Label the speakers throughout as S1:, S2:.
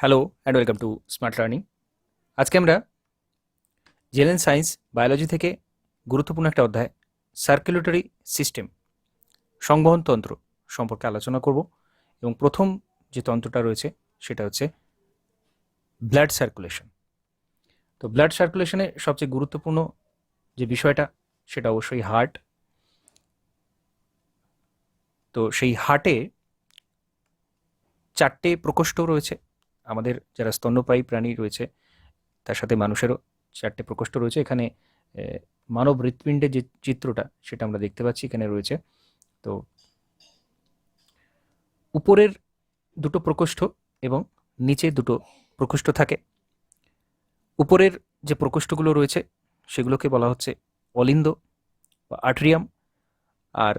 S1: Hello and welcome to smart learning. আজকে আমরা জেনেন science biology থেকে গুরুত্বপূর্ণ একটা অধ্যায় সার্কুলেটরি সিস্টেম সংবহন তন্ত্র সম্পর্কে আলোচনা করব। এবং প্রথম যে তন্ত্রটা রয়েছে সেটা হচ্ছে ব্লাড সার্কুলেশন। তো ব্লাড সার্কুলেশনে সবচেয়ে গুরুত্বপূর্ণ যে বিষয়টা সেটা অবশ্যই হার্ট। তো সেই হার্টে 4টে প্রকোষ্ঠ রয়েছে। আমাদের যারা স্তন্যপায়ী প্রাণী রয়েছে তার সাথে মানুষেরও 4টে প্রকোষ্ঠ রয়েছে। এখানে মানব হৃৎপিণ্ডের যে চিত্রটা সেটা আমরা দেখতে পাচ্ছি এখানে রয়েছে। তো উপরের দুটো প্রকোষ্ঠ এবং নিচে দুটো প্রকোষ্ঠ থাকে। উপরের যে প্রকোষ্ঠগুলো রয়েছে সেগুলোকে বলা হচ্ছে অলিন্দ বা আর্ট্রিয়াম, আর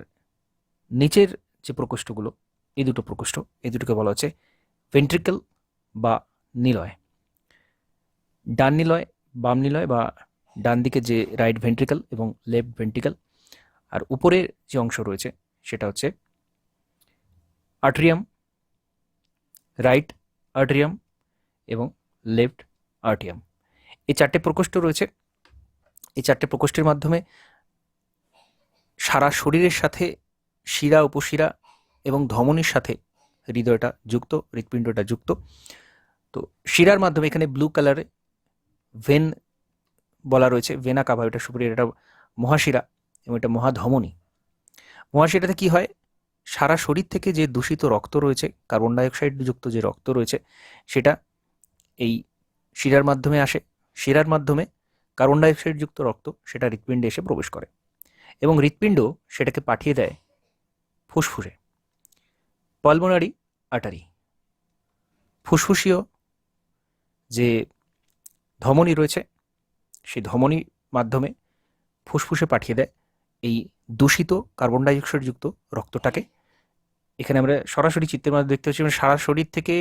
S1: নিচের যে প্রকোষ্ঠগুলো এই দুটোকে বলা হচ্ছে ভেন্ট্রিকল বা নিলয়। ডান নিলয়, বাম নিলয় বা ডান দিকে যে রাইট ভেন্ট্রিকল এবং লেফট ভেন্ট্রিকল, আর উপরের যে অংশ রয়েছে সেটা হচ্ছে আর্ট্রিয়াম, রাইট আর্ট্রিয়াম এবং লেফট আর্ট্রিয়াম। এই 4টে প্রকোষ্ঠ রয়েছে। এই 4টে প্রকোষ্ঠের মাধ্যমে সারা শরীরের সাথে শিরা, উপশিরা এবং ধমনীর সাথে হৃদয়টা যুক্ত, হৃৎপিণ্ডটা যুক্ত। তো শিরার মাধ্যমে এখানে ব্লু কালারে ভেন বলা রয়েছে, ভেনা কাভা, এটা সুপিরিয়র, এটা মহাশিরা এবং এটা মহাধমনী। মহাশিরাতে কি হয়, সারা শরীর থেকে যে দূষিত রক্ত রয়েছে, কার্বন ডাইঅক্সাইড যুক্ত যে রক্ত রয়েছে সেটা এই শিরার মাধ্যমে আসে। শিরার মাধ্যমে কার্বন ডাইঅক্সাইড যুক্ত রক্ত সেটা হৃৎপিণ্ডে এসে প্রবেশ করে এবং হৃৎপিণ্ড সেটাকে পাঠিয়ে দেয় ফুসফুসে, পালমোনারি আর্টারি। ফুসফুসীয় যে ধমনী রয়েছে সেই ধমনীর মাধ্যমে ফুসফুসে পাঠিয়ে দেয় এই দূষিত কার্বন ডাইঅক্সাইড যুক্ত রক্তটাকে। এখানে আমরা সরাসরি চিত্রের মাধ্যমে দেখতে পাচ্ছি সারা শরীর থেকে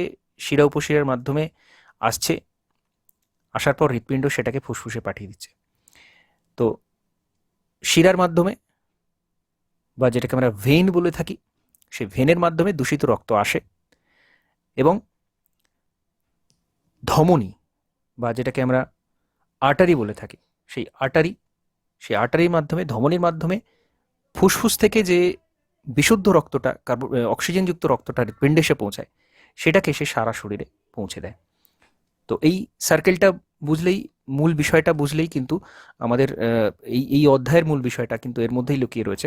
S1: শিরা উপশিরার মাধ্যমে আসছে, আসার পর হৃৎপিণ্ড সেটাকে ফুসফুসে পাঠিয়ে দিচ্ছে। তো শিরার মাধ্যমে বা যেটাকে আমরা ভেইন বলে থাকি, সেই ভেনের মাধ্যমে দূষিত রক্ত আসে এবং ধমনী বা যেটাকে আমরা আর্টারি বলে থাকি, সেই আর্টারির মাধ্যমে, ধমনীর মাধ্যমে ফুসফুস থেকে যে বিশুদ্ধ রক্তটা, অক্সিজেনযুক্ত রক্তটা হৃৎপিণ্ডে এসে পৌঁছায় সেটাকে সে সারা শরীরে পৌঁছে দেয়। তো এই সার্কেলটা বুঝলেই, মূল বিষয়টা বুঝলেই কিন্তু আমাদের এই অধ্যায়ের মূল বিষয়টা কিন্তু এর মধ্যেই লুকিয়ে রয়েছে।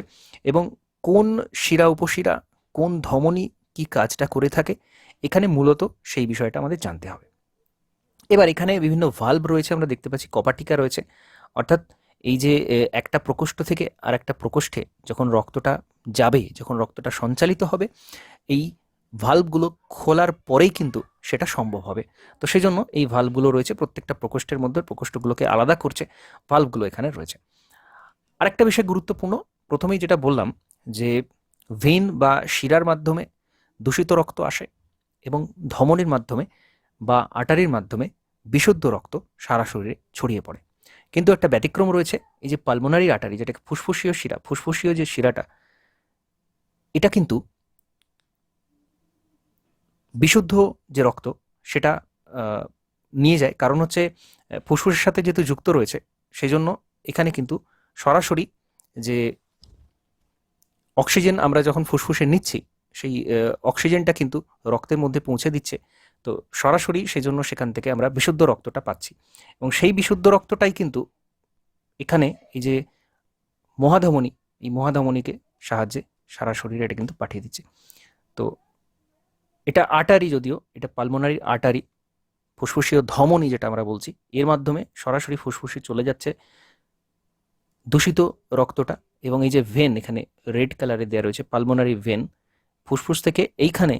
S1: এবং কোন শিরা উপশিরা, কোন ধমনী কি কাজটা করে থাকে, এখানে মূলত সেই বিষয়টা আমাদের জানতে হবে। এবার এখানে বিভিন্ন ভাল্ব রয়েছে, আমরা দেখতে পাচ্ছি কপাটিকা রয়েছে, অর্থাৎ এই যে একটা প্রকোষ্ঠ থেকে আর একটা প্রকোষ্ঠে যখন রক্তটা যাবে, যখন রক্তটা সঞ্চালিত হবে, এই ভাল্বগুলো খোলার পরেই কিন্তু সেটা সম্ভব হবে। তো সেই জন্য এই ভাল্বগুলো রয়েছে প্রত্যেকটা প্রকোষ্ঠের মধ্যে, প্রকোষ্ঠগুলোকে আলাদা করছে ভাল্বগুলো এখানে রয়েছে। আরেকটা বিষয় গুরুত্বপূর্ণ, প্রথমেই যেটা বললাম যে ভেইন বা শিরার মাধ্যমে দূষিত রক্ত আসে এবং ধমনীর মাধ্যমে বা আর্টারির মাধ্যমে বিশুদ্ধ রক্ত সারা শরীরে ছড়িয়ে পড়ে। কিন্তু একটা ব্যতিক্রম রয়েছে, এই যে পালমোনারি আর্টারি, যেটাকে ফুসফুসীয় শিরা, ফুসফুসীয় যে শিরাটা, এটা কিন্তু বিশুদ্ধ যে রক্ত সেটা নিয়ে যায়। কারণ হচ্ছে ফুসফুসের সাথে যেহেতু যুক্ত রয়েছে, সেই জন্য এখানে কিন্তু সরাসরি যে অক্সিজেন আমরা যখন ফুসফুসে নিচ্ছি সেই অক্সিজেনটা কিন্তু রক্তের মধ্যে পৌঁছে দিচ্ছে। তো সরাসরি সেই জন্য সেখান থেকে আমরা বিশুদ্ধ রক্তটা পাচ্ছি এবং সেই বিশুদ্ধ রক্তটাই কিন্তু এখানে এই যে মহাধমনী, এই মহাধমনীকে সাহায্যে সারা শরীরে এটা কিন্তু পাঠিয়ে দিচ্ছে। তো এটা আর্টারি, যদিও এটা পালমোনারি আর্টারি, ফুসফুসীয় ধমনী যেটা আমরা বলছি, এর মাধ্যমে সরাসরি ফুসফুসে চলে যাচ্ছে দূষিত রক্তটা। এবং এই যে ভেন এখানে রেড কালারে দেওয়া রয়েছে, পালমোনারি ভেন, ফুসফুস থেকে এইখানে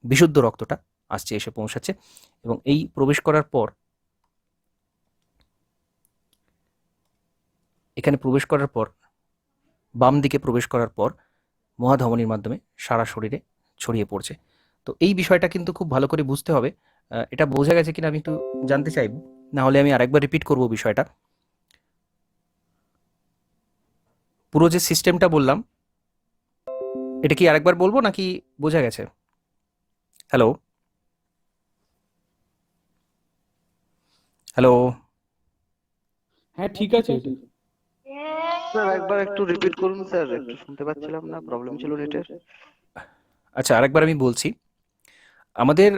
S1: বিশুদ্ধ রক্তটা আসছে, এসে পৌঁছাচ্ছে এবং এই প্রবেশ করার পর, এখানে প্রবেশ করার পর, বাম দিকে প্রবেশ করার পর মহাধমনীর মাধ্যমে সারা শরীরে ছড়িয়ে পড়ছে। তো এই বিষয়টা কিন্তু খুব ভালো করে বুঝতে হবে। এটা বোঝা গেছে কিনা আমি একটু জানতে চাইব, না হলে আমি আরেকবার রিপিট করব বিষয়টা। পুরো যে সিস্টেমটা বললাম এটা কি আরেকবার বলবো নাকি বোঝা গেছে? হ্যালো? হ্যালো।
S2: হ্যাঁ, ঠিক আছে এটা।
S3: স্যার একবার একটু রিপিট করুন স্যার, একটু শুনতে পাচ্ছিলাম না, প্রবলেম ছিল নেটের।
S1: আচ্ছা, আরেকবার আমি বলছি। আমাদের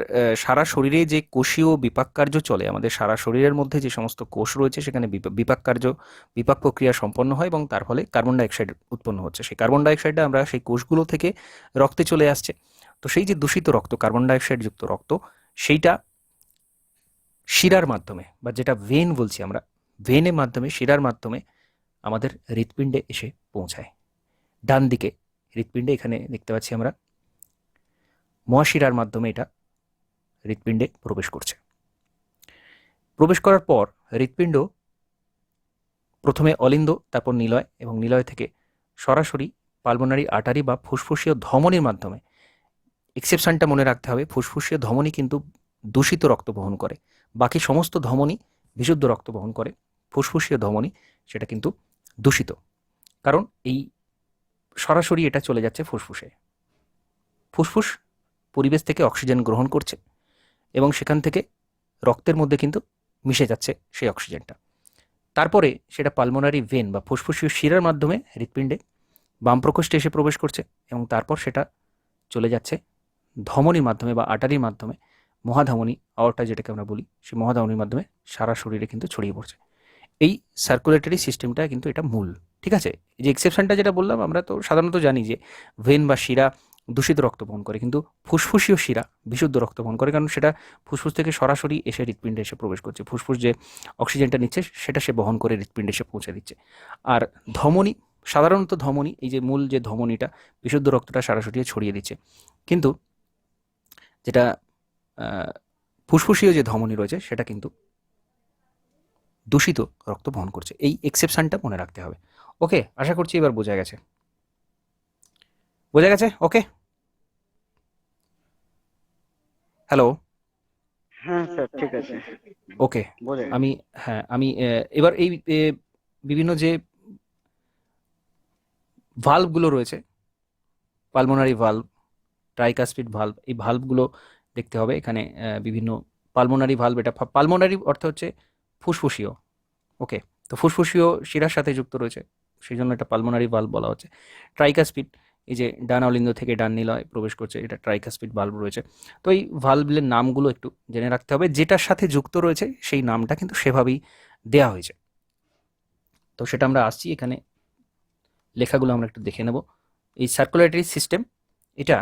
S1: সারা শরীরে যে কোষীয় বিপাক কার্য চলে, আমাদের সারা শরীরের মধ্যে যে সমস্ত কোষ রয়েছে সেখানে বিপাক কার্য, বিপাক প্রক্রিয়া সম্পন্ন হয় এবং তার ফলে কার্বন ডাইঅক্সাইড উৎপন্ন হচ্ছে। সেই কার্বন ডাইঅক্সাইডটা আমরা সেই কোষগুলো থেকে রক্তে চলে আসছে। তো সেই যে দূষিত রক্ত, কার্বন ডাইঅক্সাইড যুক্ত রক্ত, সেইটা শিরার মাধ্যমে, বা যেটা ভেন বলছি আমরা, ভেনের মাধ্যমে, শিরার মাধ্যমে আমাদের হৃৎপিণ্ডে এসে পৌঁছায়। ডান দিকে হৃৎপিণ্ডে, এখানে দেখতে পাচ্ছি আমরা, মহাশিরার মাধ্যমে এটা হৃৎপিণ্ডে প্রবেশ করছে। প্রবেশ করার পর হৃৎপিণ্ড প্রথমে অলিন্দ, তারপর নিলয়, এবং নিলয় থেকে সরাসরি পালমোনারি আর্টারি বা ফুসফুসীয় ধমনির মাধ্যমে, এক্সেপশনটা মনে রাখতে হবে, ফুসফুসীয় ধমনী কিন্তু দূষিত রক্ত বহন করে, বাকি সমস্ত ধমনী বিশুদ্ধ রক্ত বহন করে। ফুসফুসীয় ধমনী সেটা কিন্তু দূষিত, কারণ এই সরাসরি এটা চলে যাচ্ছে ফুসফুসে। ফুসফুস পরিবেশ থেকে অক্সিজেন গ্রহণ করছে এবং সেখান থেকে রক্তের মধ্যে কিন্তু মিশে যাচ্ছে সেই অক্সিজেনটা। তারপরে সেটা পালমোনারি ভেন বা ফুসফুসীয় শিরার মাধ্যমে হৃৎপিণ্ডে বাম প্রকোষ্ঠে এসে প্রবেশ করছে এবং তারপর সেটা চলে যাচ্ছে ধমনির মাধ্যমে বা আর্টারির মাধ্যমে, মহাধমনী, আওর্টা যেটাকে আমরা বলি, সেই মহাধমনির মাধ্যমে সারা শরীরে কিন্তু ছড়িয়ে পড়ছে। এই সার্কুলেটরি সিস্টেমটা কিন্তু এটা মূল। ঠিক আছে, এই যে এক্সেপশনটা যেটা বললাম, আমরা তো সাধারণত জানি যে ভেন বা শিরা দূষিত রক্ত বহন করে, কিন্তু ফুসফুসীয় শিরা বিশুদ্ধ রক্ত বহন করে, কারণ সেটা ফুসফুস থেকে সরাসরি এসে হৃৎপিণ্ডে এসে প্রবেশ করছে। ফুসফুস যে অক্সিজেনটা নিচ্ছে সেটা সে বহন করে হৃৎপিণ্ডে এসে পৌঁছে দিচ্ছে। আর ধমনী, সাধারণত ধমনী, এই যে মূল যে ধমনীটা, বিশুদ্ধ রক্তটা সরাসরি ছড়িয়ে দিচ্ছে, কিন্তু যেটা ফুসফুসীয় যে ধমনী রয়েছে সেটা কিন্তু দূষিত রক্ত বহন করছে। এই এক্সেপশনটা মনে রাখতে হবে। ওকে, আশা করছি এবার বোঝা গেছে। বোঝা গেছে? ওকে। হ্যালো।
S3: হ্যাঁ স্যার, ঠিক আছে,
S1: ওকে।
S3: বোঝা গেছে।
S1: আমি, হ্যাঁ, আমি এবার এই বিভিন্ন যে ভালভগুলো রয়েছে, পালমোনারি ভালভ, ট্রাইকাসপিড ভালভ, এই ভালভগুলো দেখতে হবে। এখানে বিভিন্ন পালমোনারি ভালভ, এটা পালমোনারি অর্থ হচ্ছে ফুসফুসীয়। ওকে, তো ফুসফুসীয় শিরার সাথে যুক্ত রয়েছে, সেই জন্য এটা পালমোনারি ভালভ বলা হচ্ছে। ট্রাইকাসপিড, এই যে ডান অলিন্দ থেকে ডান নিলয় প্রবেশ করছে, এটা ট্রাইকাসপিড ভালভ রয়েছে। তো এই ভালভের নামগুলো একটু জেনে রাখতে হবে, যেটার সাথে যুক্ত রয়েছে সেই নামটা কিন্তু সেভাবেই দেয়া হয়েছে। তো সেটা আমরা আসছি, এখানে লেখাগুলো আমরা একটু দেখে নেব। এই সার্কুলেটরি সিস্টেম, এটা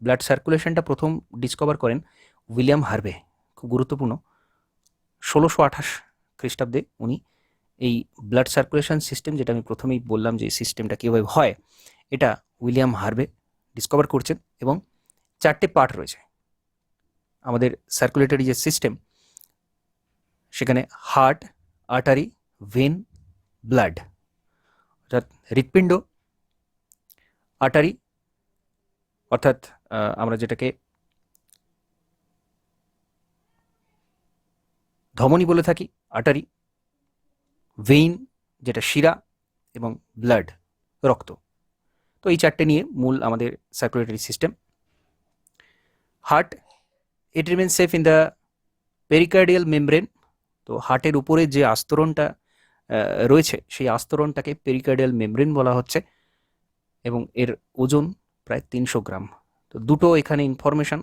S1: ব্লাড সার্কুলেশনটা প্রথম ডিসকভার করেন উইলিয়াম হার্ভে, খুব গুরুত্বপূর্ণ। 1628 খ্রিস্টাব্দে উনি এই ব্লাড সার্কুলেশন সিস্টেম, যেটা আমি প্রথমেই বললাম যে সিস্টেমটা কীভাবে হয়, এটা উইলিয়াম হার্ভে ডিসকভার করছেন। এবং 4টে পার্ট রয়েছে আমাদের সার্কুলেটরি যে সিস্টেম, সেখানে হার্ট, আর্টারি, ভেন, ব্লাড, অর্থাৎ হৃৎপিণ্ড, আর্টারি, অর্থাৎ আমরা যেটাকে ধমনী বলে থাকি, আর্টারি, ভেইন যেটা শিরা, এবং ব্লাড রক্ত। তো এই 4টে নিয়ে মূল আমাদের circulatory system. Heart, it remain safe in the pericardial membrane. তো হার্টের উপরে যে আস্তরণটা রয়েছে, সেই আস্তরণটাকে পেরিকার্ডিয়াল মেমব্রেন বলা হচ্ছে, এবং এর ওজন প্রায় 300 গ্রাম। তো দুটো এখানে ইনফরমেশন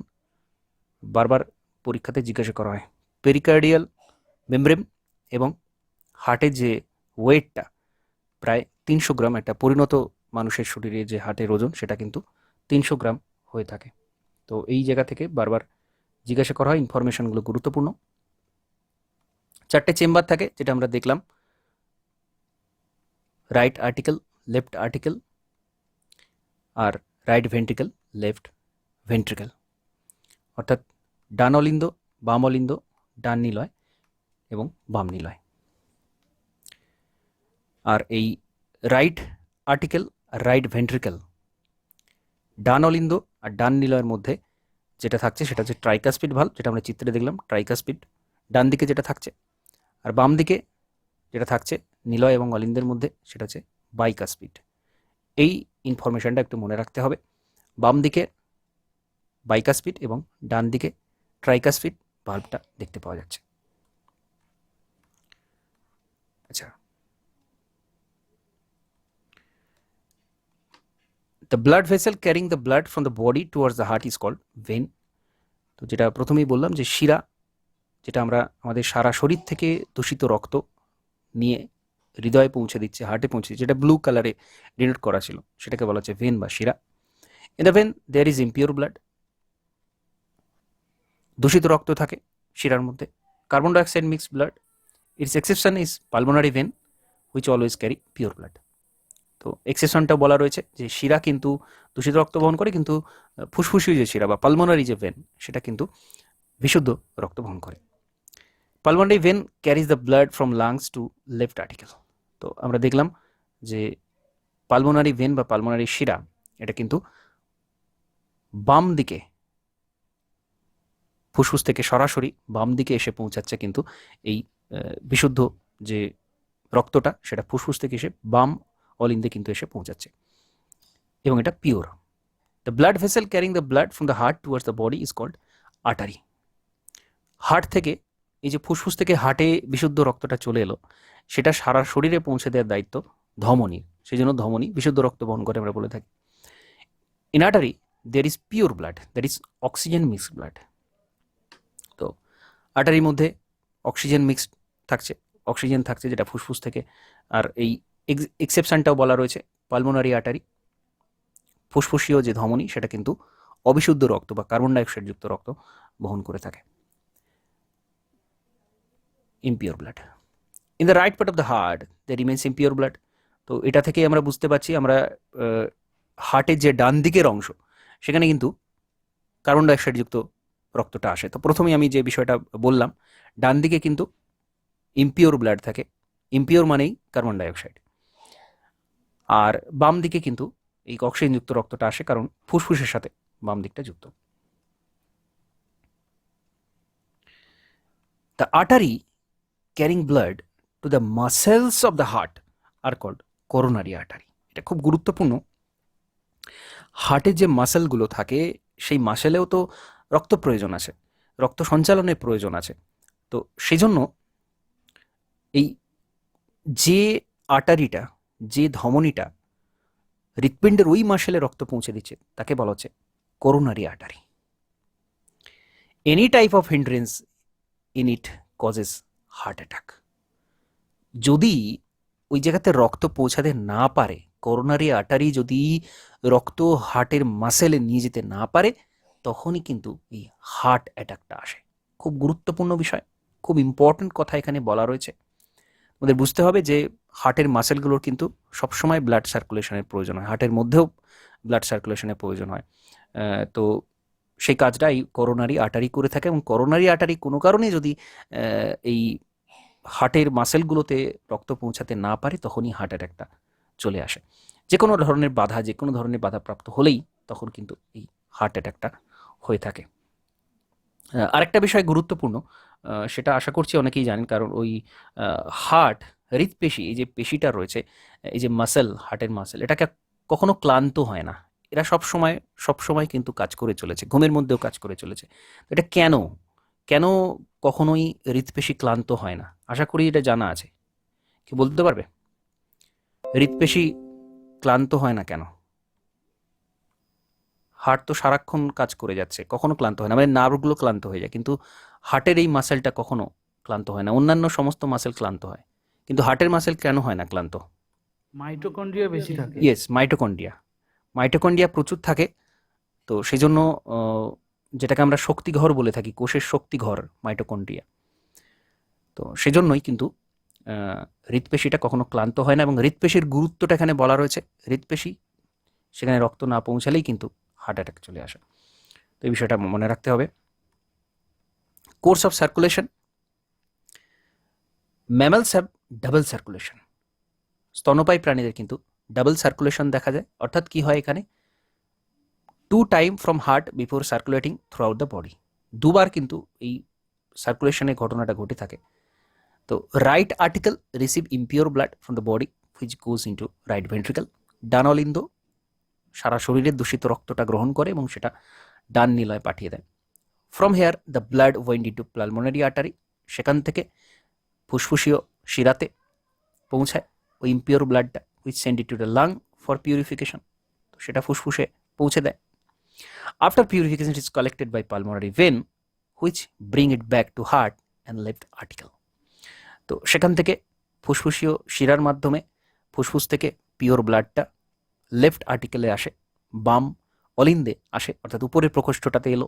S1: বারবার পরীক্ষাতে জিজ্ঞাসা করা হয়, পেরিকার্ডিয়াল মেমব্রেন এবং হার্টের যে ওয়েটটা প্রায় 300 গ্রাম। একটা পরিণত মানুষের শরীরে যে হার্টের ওজন, সেটা কিন্তু 300 গ্রাম হয়ে থাকে। তো এই জায়গা থেকে বারবার জিজ্ঞাসা করা হয়, ইনফরমেশনগুলো গুরুত্বপূর্ণ। 4টে চেম্বার থাকে, যেটা আমরা দেখলাম, রাইট আর্টিকেল, লেফট আর্টিকেল, আর রাইট ভেন্ট্রিকেল, লেফট ভেন্ট্রিকেল, অর্থাৎ ডান অলিন্দ, বাম অলিন্দ, ডান নিলয় এবং বাম নিলয়। আর এই রাইট আর্টিকেল আর রাইট ভেন্ট্রিকেল, ডান অলিন্দ আর ডান নিলয়ের মধ্যে যেটা থাকছে সেটা হচ্ছে ট্রাইকাসপিড ভালভ, যেটা আমরা চিত্রে দেখলাম, ট্রাইকাসপিড ডান দিকে যেটা থাকছে। আর বাম দিকে যেটা থাকছে নিলয় এবং অলিন্দের মধ্যে, সেটা হচ্ছে বাইকাসপিড। এই ইনফরমেশনটা একটু মনে রাখতে হবে। বাম দিকে বাইকাসপিড এবং ডান দিকে ট্রাইকাসপিড ভালভটা দেখতে পাওয়া যাচ্ছে। আচ্ছা, the blood vessel carrying the blood from the body towards the heart is called vein. তো যেটা প্রথমেই বললাম যে শিরা, যেটা আমরা আমাদের সারা শরীর থেকে দূষিত রক্ত নিয়ে হৃদয়ে পৌঁছে দিচ্ছে, হার্টে পৌঁছে দিচ্ছে, যেটা ব্লু কালারে ডিনোট করা ছিল, সেটাকে বলা হচ্ছে ভেন বা শিরা। In the vein there is impure blood, দূষিত রক্ত থাকে শিরার মধ্যে। Carbon dioxide mix blood, its exception is pulmonary vein which always carry pure blood. তো এক্সেপশনটা বলা রয়েছে যে শিরা কিন্তু দূষিত রক্ত বহন করে, কিন্তু ফুসফুসীয় যে শিরা বা পালমোনারি যে ভেন, সেটা কিন্তু বিশুদ্ধ রক্ত বহন করে। Pulmonary vein carries the blood from lungs to left article. তো আমরা দেখলাম যে পালমোনারি ভেন বা পালমোনারি শিরা, এটা কিন্তু বাম দিকে, ফুসফুস থেকে সরাসরি বাম দিকে এসে পৌঁছাচ্ছে, কিন্তু এই বিশুদ্ধ যে রক্তটা সেটা ফুসফুস থেকে এসে বাম অলিন্দে কিন্তু এসে পৌঁছাচ্ছে, এবং এটা pure. The blood vessel carrying the blood from the heart towards the body is called artery. Heart থেকে, এই যে ফুসফুস থেকে হার্টে বিশুদ্ধ রক্তটা চলে এলো, সেটা সারা শরীরে পৌঁছে দেওয়ার দায়িত্ব ধমনীর, সেই জন্য ধমনী বিশুদ্ধ রক্ত বহন করে আমরা বলে থাকি। In artery there is pure blood, that is oxygen mixed blood. তো আর্টারির মধ্যে অক্সিজেন মিক্সড থাকছে, অক্সিজেন থাকছে যেটা ফুসফুস থেকে। আর এই এক্সেপশনটাও বলা রয়েছে, পালমোনারি আর্টারি, ফুসফুসীয় যে ধমনী, সেটা কিন্তু অবিশুদ্ধ রক্ত বা কার্বন ডাইঅক্সাইড যুক্ত রক্ত বহন করে থাকে, impure blood. In the right part of the heart the remains impure blood. তো এটা থেকে আমরা বুঝতে পারছি, আমরা হার্টের যে ডান দিকের অংশ, সেখানে কিন্তু কার্বন ডাইঅক্সাইড যুক্ত রক্তটা আসে। তো প্রথমেই আমি যে বিষয়টা বললাম, ডান দিকে কিন্তু ইম্পিওর ব্লাড থাকে, ইম্পিওর মানেই কার্বন ডাইঅক্সাইড। আর বাম দিকে কিন্তু এই অক্সিজেন যুক্ত রক্তটা আসে, কারণ ফুসফুসের সাথে বাম দিকটা যুক্ত। The artery carrying blood to the muscles of the heart are called coronary artery. এটা খুব গুরুত্বপূর্ণ। হার্টের যে মাসেলগুলো থাকে, সেই মাসেলেও তো রক্ত প্রয়োজন আছে, রক্ত সঞ্চালনের প্রয়োজন আছে। তো সেই জন্য এই যে আর্টারিটা, যে ধমনীটা হৃৎপিণ্ডের ওই মাসেলে রক্ত পৌঁছে দিচ্ছে, তাকে বলা হচ্ছে coronary artery. Any type of hindrance in it causes heart attack. যদি ওই জায়গাতে রক্ত পৌঁছাতে না পারে, করোনারি আর্টারি যদি রক্ত হার্টের মাসেলে নিয়ে যেতে না পারে, তখনই কিন্তু এই হার্ট অ্যাটাকটা আসে। খুব গুরুত্বপূর্ণ বিষয়, খুব ইম্পর্ট্যান্ট কথা এখানে বলা রয়েছে। আমাদের বুঝতে হবে যে হার্টের মাসেলগুলোর কিন্তু সবসময় ব্লাড সার্কুলেশনের প্রয়োজন হয়, হার্টের মধ্যেও ব্লাড সার্কুলেশনের প্রয়োজন হয়। তো সেই কাজটা এই করোনারি আর্টারি করে থাকে, এবং করোনারি আর্টারি কোনো কারণে যদি এই হার্টের মাসেলগুলোতে রক্ত পৌঁছাতে না পারে, তখনই হার্ট অ্যাটাকটা চলে আসে। যে কোনো ধরনের বাধা, যে কোনো ধরনের বাধাপ্রাপ্ত হলেই তখন কিন্তু এই হার্ট অ্যাটাকটা হয়ে থাকে। আরেকটা বিষয় গুরুত্বপূর্ণ, সেটা আশা করছি অনেকেই জানেন, কারণ ওই হার্ট, হৃৎপেশি, এই যে পেশিটা রয়েছে, এই যে মাসেল, হার্টের মাসেল, এটাকে কখনো ক্লান্ত হয় না। এরা সবসময় কিন্তু কাজ করে চলেছে, ঘুমের মধ্যেও কাজ করে চলেছে। এটা কেন কেন কখনোই হৃৎপেশি ক্লান্ত হয় না? আশা করি এটা জানা আছে। কি বলতে পারবে হৃৎপেশি ক্লান্ত হয় না কেন? হার্ট তো সারাক্ষণ কাজ করে যাচ্ছে, কখনো ক্লান্ত হয় না, মানে নার্ভগুলো ক্লান্ত হয়ে যায়, কিন্তু হার্টের এই মাসেলটা কখনো ক্লান্ত হয় না। অন্যান্য সমস্ত মাসেল ক্লান্ত হয়, কিন্তু হার্টের মাসেল কেন হয় না ক্লান্ত?
S2: মাইটোকন্ড্রিয়া বেশি থাকে।
S1: ইয়েস, মাইটোকন্ড্রিয়া প্রচুর থাকে। তো সেই জন্য যেটাকে আমরা শক্তিঘর বলে থাকি, কোষের শক্তিঘর মাইটোকন্ড্রিয়া। তো সেজন্যই কিন্তু হৃৎপেশিটা কখনো ক্লান্ত হয় না, এবং হৃৎপেশির গুরুত্বটা এখানে বলা রয়েছে। হৃৎপেশি, সেখানে রক্ত না পৌঁছালেই কিন্তু হার্ট অ্যাটাক চলে আসে। তো এই বিষয়টা মনে রাখতে হবে। Course of circulation, mammals have double circulation. স্তন্যপায়ী প্রাণীদের কিন্তু ডাবল সার্কুলেশন দেখা যায়। অর্থাৎ কি হয় এখানে, 2 time from heart before circulating throughout the body. দুবার কিন্তু এই সার্কুলেশনের ঘটনাটা ঘটে থাকে। তো right auricle receive impure blood from the body which goes into right ventricle. ডান অলিন্দ সারা শরীরের দূষিত রক্তটা গ্রহণ করে এবং সেটা ডান নীলয়ে পাঠিয়ে দেয়। From here the blood went into pulmonary artery. সেখান থেকে ফুসফুসীয় শিরাতে পৌঁছায় ওই ইম্পিওর ব্লাডটা, which send it to the lung for purification, তো সেটা ফুসফুসে পৌঁছে দেয়। After purification it is collected by pulmonary vein which bring it back to heart and left article. তো সেখান থেকে ফুসফুসীয় শিরার মাধ্যমে ফুসফুস থেকে পিওর ব্লাডটা লেফট আর্টিকেলে আসে, বাম অলিন্দে আসে, অর্থাৎ উপরের প্রকোষ্ঠটাতে এলো।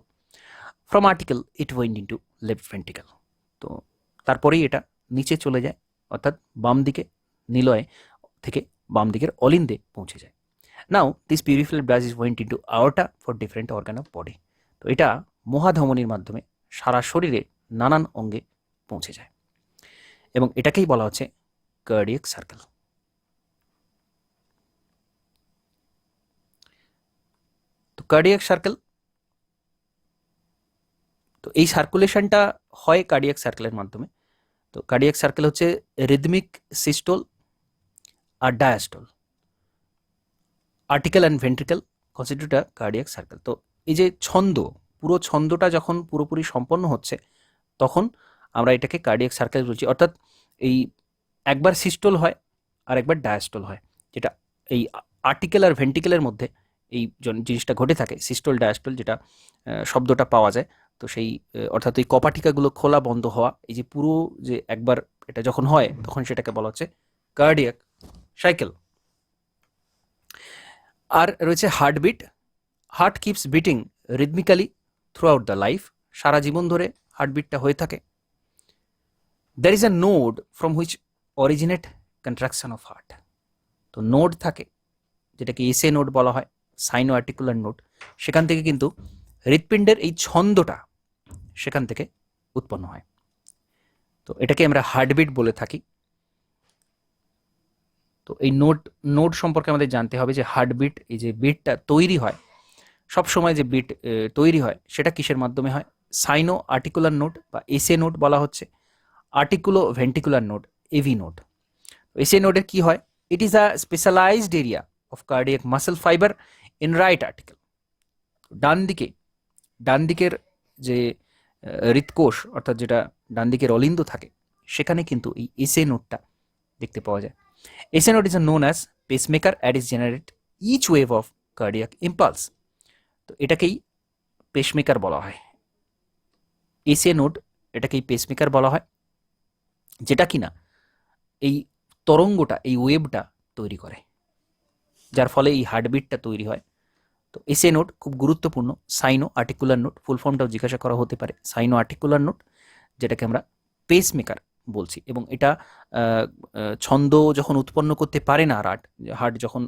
S1: From article it went into left ventricle, তো তারপরেই এটা নিচে চলে যায়, অর্থাৎ বাম দিকে নিলয়ে থেকে বাম দিকের অলিন্দে পৌঁছে যায়। Now this purified blood is went into aorta for different organ of body, তো এটা মহাধমনির মাধ্যমে সারা শরীরে নানান অঙ্গে পৌঁছে যায় এবং এটাকেই বলা হচ্ছে কার্ডিয়াক সার্কেল। তো কার্ডিয়াক সার্কেল, তো এই সার্কুলেশনটা হয় কার্ডিয়াক সার্কেলের মাধ্যমে। তো কার্ডিয়াক সার্কেল হচ্ছে রিদমিক সিস্টোল আর diastole, article and ventricle constitute a cardiac circle. তো এই যে ছন্দ, পুরো ছন্দটা যখন পুরোপুরি সম্পন্ন হচ্ছে তখন আমরা এটাকে কার্ডিয়াক সার্কেল বলছি, অর্থাৎ এই একবার সিস্টোল হয় আর একবার ডায়াস্টোল হয়, যেটা এই আর্টিকেল আর ভেন্ট্রিকেলের মধ্যে এই জিনিসটা ঘটে থাকে, সিস্টোল ডায়াস্টোল যেটা শব্দটা পাওয়া যায়। তো সেই অর্থাৎ এই কপাটিকাগুলো খোলা বন্ধ হওয়া, এই যে পুরো যে একবার এটা যখন হয় তখন সেটাকে বলা হচ্ছে কার্ডিয়াক সাইকেল। আর রয়েছে heartbeat, heart keeps beating rhythmically throughout the life, সারা জীবন ধরে হার্টবিটটা হয়ে থাকে। There is a node from which originate contraction of heart, তো নোড থাকে যেটাকে এসএ নোড বলা হয়, সাইনো আর্টিকুলার নোড, সেখান থেকে কিন্তু হৃৎপিণ্ডের এই ছন্দটা সেখান থেকে উৎপন্ন হয়, তো এটাকে আমরা হার্টবিট বলে থাকি। তো এই নোড সম্পর্কে আমাদের জানতে হবে যে হার্টবিট, এই যে বিটটা তৈরি হয় সব সময়, যে বিট তৈরি হয় সেটা কিসের মাধ্যমে হয়? সাইনো আর্টিকুলার নোড বা এসএ নোড বলা হচ্ছে, articulo ventricular node, AV node. SA নোডের কি হয়? It is a specialised area of cardiac muscle fibre in right article. ডান দিকের যে হৃৎকোষ অর্থাৎ যেটা ডান দিকের অলিন্দ থাকে সেখানে কিন্তু এই এসএ নোডটা দেখতে পাওয়া যায়। SA node is known as pacemaker at is generate each wave of cardiac impulse, তো এটাকেই পেসমেকার বলা হয়। এসএ নোড এটাকেই পেসমেকার বলা হয়, যেটা কিনা এই তরঙ্গটা, এই ওয়েভটা তৈরি করে, যার ফলে এই হার্টবিটটা তৈরি হয়। তো এসএ নোড খুব গুরুত্বপূর্ণ। সাইনো আর্টিকুলার নোড, ফুল ফর্মটাও জিজ্ঞাসা করা হতে পারে, সাইনো আর্টিকুলার নোড, যেটাকে আমরা পেসমেকার বলছি। এবং এটা ছন্দ যখন উৎপন্ন করতে পারে না, হার্ট যখন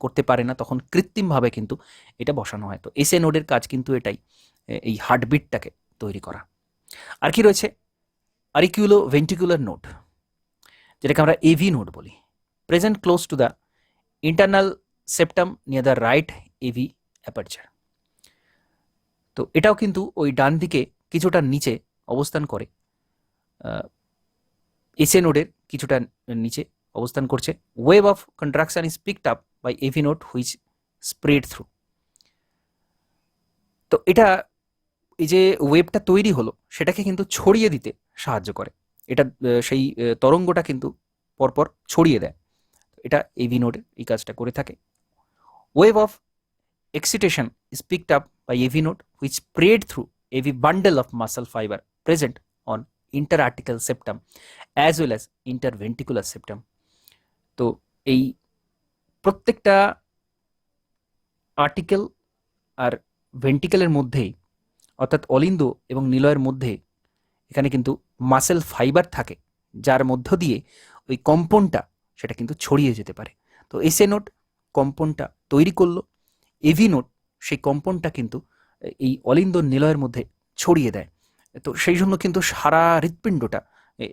S1: করতে পারে না, তখন কৃত্রিমভাবে কিন্তু এটা বসানো হয়। তো এসএ নোডের কাজ কিন্তু এটাই, এই হার্টবিটটাকে তৈরি করা। আর কি রয়েছে? অরিকিউলো ভেন্ট্রিকুলার নোড, যেটাকে আমরা এভি নোড বলি, present close to the internal septum near the right AV aperture. তো এটাও কিন্তু ওই ডান দিকে কিছুটা নিচে অবস্থান করে, এসএ নোডের কিছুটা নিচে অবস্থান করছে। Wave of contraction is picked up by AV node which spread through. তো এটা এই যে ওয়েভটা তৈরি হলো সেটাকে কিন্তু ছড়িয়ে দিতে সাহায্য করে, এটা সেই তরঙ্গটা কিন্তু পরপর ছড়িয়ে দেয়, এটা এভি নোডের এই কাজটা করে থাকে। Wave of excitation is picked up by AV node which spread through AV bundle of muscle fibre present on interatrial septum as well as interventricular septum. তো এই প্রত্যেকটা আর্টিকেল আর ভেন্ট্রিকেলের মধ্যেই, অর্থাৎ অলিন্দ এবং নিলয়ের মধ্যে এখানে কিন্তু মাসেল ফাইবার থাকে, যার মধ্য দিয়ে ওই কম্পনটা সেটা কিন্তু ছড়িয়ে যেতে পারে। তো এসএ নোড কম্পনটা তৈরি করলো, এভি নোড সেই কম্পনটা কিন্তু এই অলিন্দ নিলয়ের মধ্যে ছড়িয়ে দেয়। তো সেই জন্য কিন্তু সারা হৃৎপিণ্ডটা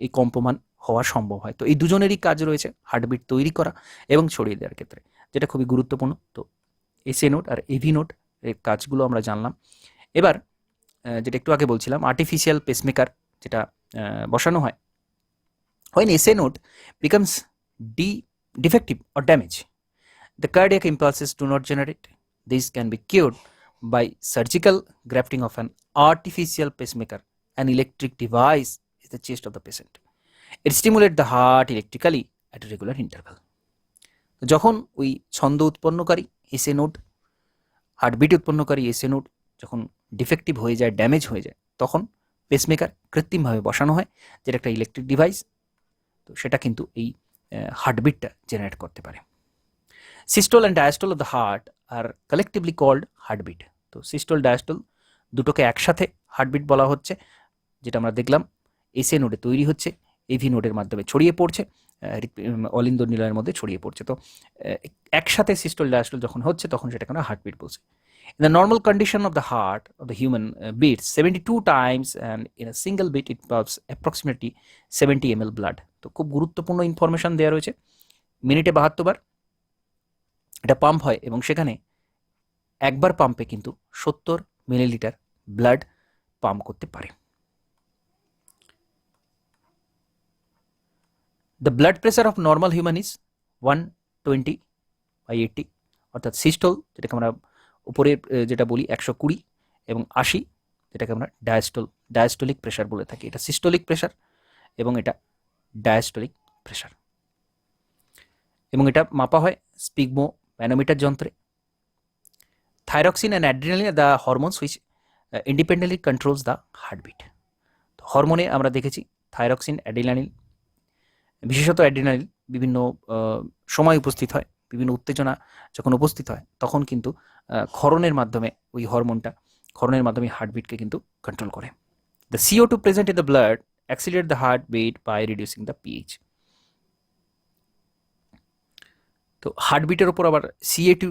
S1: এই কম্পমান হওয়া সম্ভব হয়। তো এই দুজনেরই কাজ রয়েছে, হার্টবিট তৈরি করা এবং ছড়িয়ে দেওয়ার ক্ষেত্রে, যেটা খুবই গুরুত্বপূর্ণ। তো এসএ নোড আর এভি নোড এর কাজগুলো আমরা জানলাম। এবার যেটা একটু আগে বলছিলাম, আর্টিফিশিয়াল পেসমেকার যেটা বসানো হয়, when SA node becomes defective or damaged, the cardiac impulses do not generate. This can be cured by surgical grafting of an artificial pacemaker. An electric device is the chest of the patient. It stimulates the heart electrically at a regular interval. যখন ওই ছন্দ উৎপন্নকারী SA node, heartbeat উৎপন্নকারী SA node যখন defective হয়ে যায়, damage হয়ে যায়, তখন পেসমেকার কৃত্রিমভাবে বসানো হয়, যেটা একটা ইলেকট্রিক ডিভাইস। তো সেটা কিন্তু এই হার্টবিটটা জেনারেট করতে পারে। Systole and diastole of the heart are collectively called heartbeat. তো সিস্টোল ডায়াস্টোল দুটোকে একসাথে হার্টবিট বলা হচ্ছে, যেটা আমরা দেখলাম এসএ নোডে তৈরি হচ্ছে, এভি নোডের মাধ্যমে ছড়িয়ে পড়ছে, অলিন্দ নিলয়ের মধ্যে ছড়িয়ে পড়ছে। তো একসাথে সিস্টোল ডায়াস্টোল যখন হচ্ছে তখন সেটাকে আমরা হার্টবিট বলছি। In the normal condition of the heart of the human beats 72 times, and in a single beat it pumps approximately 70 ml blood. তো খুব গুরুত্বপূর্ণ ইনফরমেশন দেওয়া রয়েছে। মিনিটে 72 বার এটা পাম্প হয় এবং সেখানে একবার পাম্পে কিন্তু 70 মিলিলিটার ব্লাড পাম্প করতে পারে। The blood pressure of normal human is 120/80, অর্থাৎ সিস্টোল যেটাকে আমরা উপরে যেটা বলি 120 এবং 80 যেটাকে আমরা ডায়াস্টোলিক প্রেশার বলে থাকি। এটা সিস্টোলিক প্রেশার এবং এটা ডায়াস্টোলিক প্রেশার, এবং এটা মাপা হয় স্পিগমো ম্যানোমিটার যন্ত্রে। Thyroxine and adrenaline the hormones which independently controls the heartbeat. তো হরমোনে আমরা দেখেছি থাইরক্সিন, অ্যাড্রিনালিন, বিশেষত অ্যাড্রিনালিন বিভিন্ন সময় উপস্থিত হয়, বিভিন্ন উত্তেজনা যখন উপস্থিত হয় তখন কিন্তু ক্ষরণের মাধ্যমে ওই হরমোনটা ক্ষরণের মাধ্যমে হার্টবিটকে কিন্তু কন্ট্রোল করে। The CO2 present in the blood accelerate the heartbeat by reducing the pH. তো হার্টবিটের ওপর আবার CO2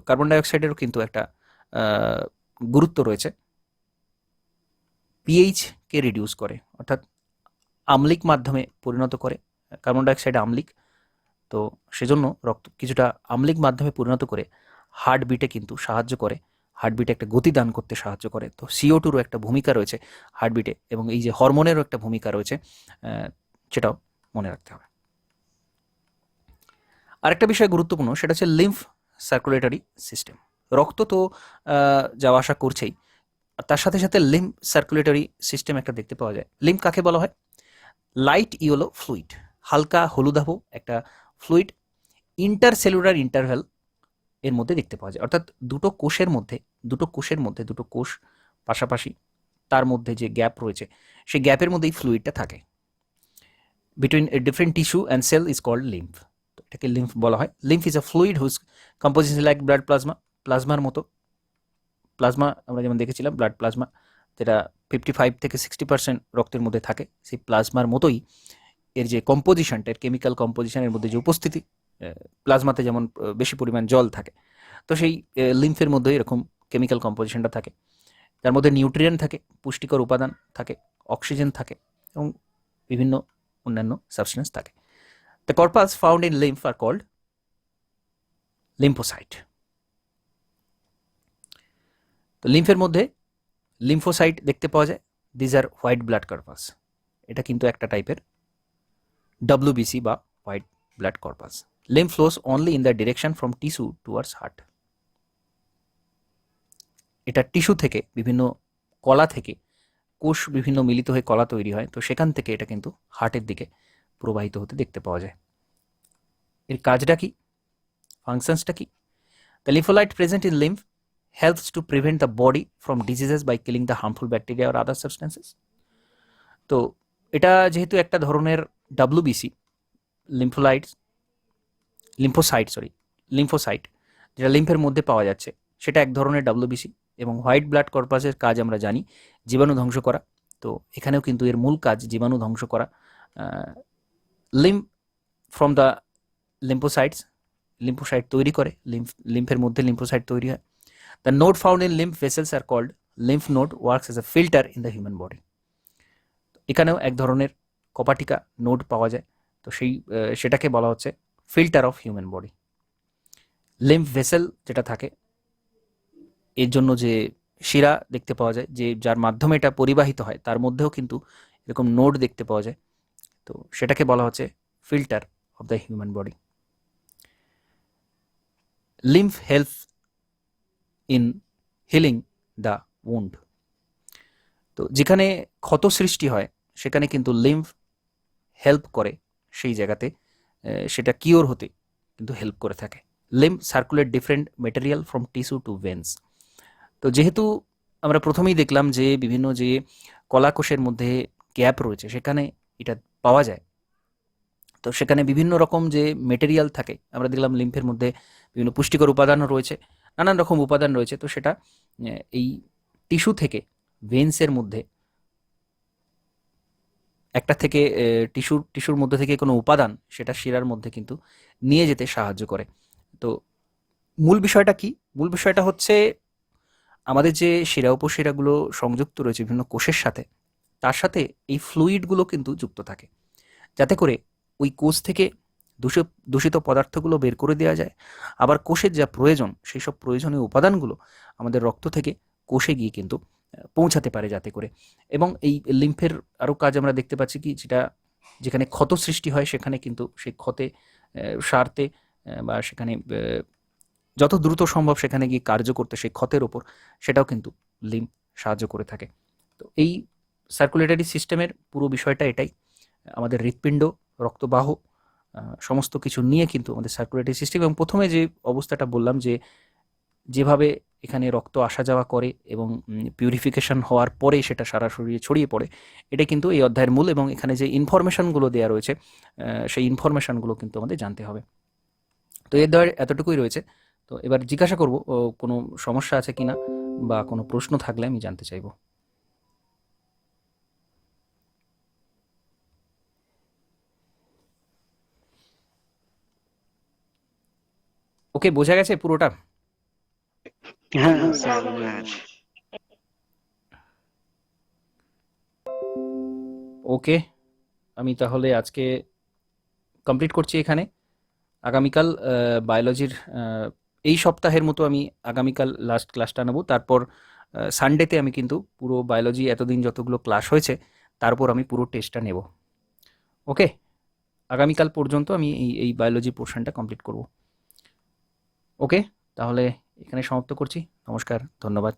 S1: কার্বন ডাইঅক্সাইডেরও কিন্তু একটা গুরুত্ব রয়েছে। পিএইচকে রিডিউস করে, অর্থাৎ আম্লিক মাধ্যমে পরিণত করে। কার্বন ডাইঅক্সাইড আম্লিক, তো সেজন্য রক্ত কিছুটা আম্লিক মাধ্যমে পরিণত করে হার্টবিটে কিন্তু সাহায্য করে, হার্টবিটে একটা গতি দান করতে সাহায্য করে। তো CO2রও একটা ভূমিকা রয়েছে হার্টবিটে, এবং এই যে হরমোনেরও একটা ভূমিকা রয়েছে, সেটাও মনে রাখতে হবে। আরেকটা বিষয় গুরুত্বপূর্ণ, সেটা হচ্ছে লিম্ফ সার্কুলেটরি সিস্টেম। রক্ত তো যাওয়া আসা করছেই, তার সাথে সাথে লিম্ফ সার্কুলেটরি সিস্টেম একটা দেখতে পাওয়া যায়। লিম্ফ কাকে বলা হয়? লাইট ইয়েলো ফ্লুইড, হালকা হলুদাভ একটা ফ্লুইড ইন্টারসেলুলার ইন্টারভ্যাল এর মধ্যে দেখতে পাওয়া যায়। অর্থাৎ দুটো কোষের মধ্যে দুটো কোষ পাশাপাশি, তার মধ্যে যে গ্যাপ রয়েছে সেই গ্যাপের মধ্যেই ফ্লুইডটা থাকে। Between a different tissue and cell is called lymph. তো এটাকে লিম্ফ বলা হয়। Lymph is a fluid whose composition like blood plasma. প্লাজমার মতো, প্লাজমা আমরা যেমন দেখেছিলাম, ব্লাড প্লাজমা যেটা 55 থেকে 60% রক্তের মধ্যে থাকে, সেই প্লাজমার মতোই এর যে কম্পোজিশনটা, এর কেমিক্যাল কম্পোজিশনের মধ্যে যে উপস্থিতি, প্লাজমাতে যেমন বেশি পরিমাণ জল থাকে, তো সেই লিম্ফের মধ্যে এরকম কেমিক্যাল কম্পোজিশনটা থাকে, যার মধ্যে নিউট্রিয়েন্ট থাকে, পুষ্টিকর উপাদান থাকে, অক্সিজেন থাকে এবং বিভিন্ন অন্যান্য সাবস্টেন্স থাকে। The corpus found in lymph are called lymphocyte. তো লিম্ফের মধ্যে লিম্ফোসাইট দেখতে পাওয়া যায়। These are white blood corpus. এটা কিন্তু একটা টাইপের WBC বা white blood corpus. Lymph flows only in the direction from tissue towards heart. এটা টিস্যু থেকে, বিভিন্ন কলা থেকে, কোষ বিভিন্ন মিলিত হয়ে কলা তৈরি হয়, তো সেখান থেকে এটা কিন্তু হার্টের দিকে প্রবাহিত হতে দেখতে পাওয়া যায়। এর কাজটা কি, ফাংশনসটা কি? The lymphocyte present in lymph helps to prevent the body from diseases by killing the harmful bacteria or other substances. তো এটা যেহেতু একটা ধরনের WBC, লিম্ফোসাইট যেটা লিম্ফের মধ্যে পাওয়া যাচ্ছে, সেটা এক ধরনের WBC। এবং হোয়াইট ব্লাড কর্পাসের কাজ আমরা জানি জীবাণু ধ্বংস করা। তো এখানেও কিন্তু এর মূল কাজ জীবাণু ধ্বংস করা। ফ্রম দ্য লিম্ফোসাইট তৈরি করে, লিম্ফের মধ্যে লিম্ফোসাইট তৈরি হয়। The node found in lymph vessels are called lymph node, works as a filter in the human body. এখানেও এক ধরনের কপাটিকা নোড পাওয়া যায়, তো সেটাকে বলা হচ্ছে filter of human body. Lymph vessel যেটা থাকে, এর জন্য যে শিরা দেখতে পাওয়া যায়, যে যার মাধ্যমে এটা পরিবাহিত হয়, তার মধ্যেও কিন্তু এরকম নোড দেখতে পাওয়া যায়, তো সেটাকে বলা হচ্ছে filter of the human body. Lymph help in healing the wound. তো যেখানে ক্ষত সৃষ্টি হয় সেখানে কিন্তু লিম্ফ হেল্প করে সেই জায়গাতে সেটা কিওর হতে কিন্তু হেল্প করে থাকে। Lymph circulate different material from tissue to veins. তো যেহেতু আমরা প্রথমেই দেখলাম যে বিভিন্ন যে কলাকোষের মধ্যে গ্যাপ রয়েছে সেখানে এটা পাওয়া যায়, তো সেখানে বিভিন্ন রকম যে মেটেরিয়াল থাকে, আমরা দেখলাম লিম্ফের মধ্যে বিভিন্ন পুষ্টিকর উপাদানও রয়েছে, নানান রকম উপাদান রয়েছে, তো সেটা এই টিস্যু থেকে ভেন্সের মধ্যে একটা থেকে টিস্যুর মধ্যে থেকে কোনো উপাদান সেটা শিরার মধ্যে কিন্তু নিয়ে যেতে সাহায্য করে। তো মূল বিষয়টা কি? মূল বিষয়টা হচ্ছে আমাদের যে শিরা উপশিরাগুলো সংযুক্ত রয়েছে বিভিন্ন কোষের সাথে, তার সাথে এই ফ্লুইডগুলো কিন্তু যুক্ত থাকে, যাতে করে ওই কোষ থেকে দূষিত পদার্থগুলো বের করে দেওয়া যায়। আবার কোষের যা প্রয়োজন সেই সব প্রয়োজনীয় উপাদানগুলো আমাদের রক্ত থেকে কোষে গিয়ে কিন্তু পৌঁছাতে পারে যাতে করে। এবং এই লিম্ফের আরও কাজ আমরা দেখতে পাচ্ছি কি, যেখানে ক্ষত সৃষ্টি হয় সেখানে কিন্তু সেই ক্ষতে সারতে বা সেখানে যত দ্রুত সম্ভব সেখানে গিয়ে কার্য করতে সেই ক্ষতের ওপর, সেটাও কিন্তু লিম্ফ সাহায্য করে থাকে। তো এই সার্কুলেটরি সিস্টেমের পুরো বিষয়টা এটাই। আমাদের হৃৎপিণ্ড, রক্তবাহ সমস্ত কিছু নিয়ে কিন্তু আমাদের সার্কুলেটরি সিস্টেম, এবং প্রথমে যে অবস্থাটা বললাম যে যেভাবে এখানে রক্ত আসা যাওয়া করে এবং পিউরিফিকেশন হওয়ার পরে সেটা সারা শরীরে ছড়িয়ে পড়ে, এটা কিন্তু এই অধ্যায়ের মূল। এবং এখানে যে ইনফরমেশনগুলো দেওয়া রয়েছে সেই ইনফরমেশনগুলো কিন্তু আমাদের জানতে হবে। তো এর দ্বারা এতটুকুই রয়েছে। তো এবার জিজ্ঞাসা করব কোনো সমস্যা আছে কিনা বা কোনো প্রশ্ন থাকলে আমি জানতে চাইব। ওকে, বোঝা গেছে পুরোটা?
S3: হ্যাঁ স্যার, বোঝা গেছে।
S1: ওকে, আমি তাহলে আজকে কমপ্লিট করছি এখানে। আগামীকাল বায়োলজির এই সপ্তাহের মতো আমি আগামীকাল লাস্ট ক্লাসটা নেব। তারপর সানডেতে আমি কিন্তু পুরো বায়োলজি এতদিন যতগুলো ক্লাস হয়েছে তারপর আমি পুরো টেস্টটা নেব। ওকে, আগামীকাল পর্যন্ত আমি এই বায়োলজি পোর্শনটা কমপ্লিট করব। ওকে, তাহলে এখানে সমাপ্ত করছি। নমস্কার, ধন্যবাদ।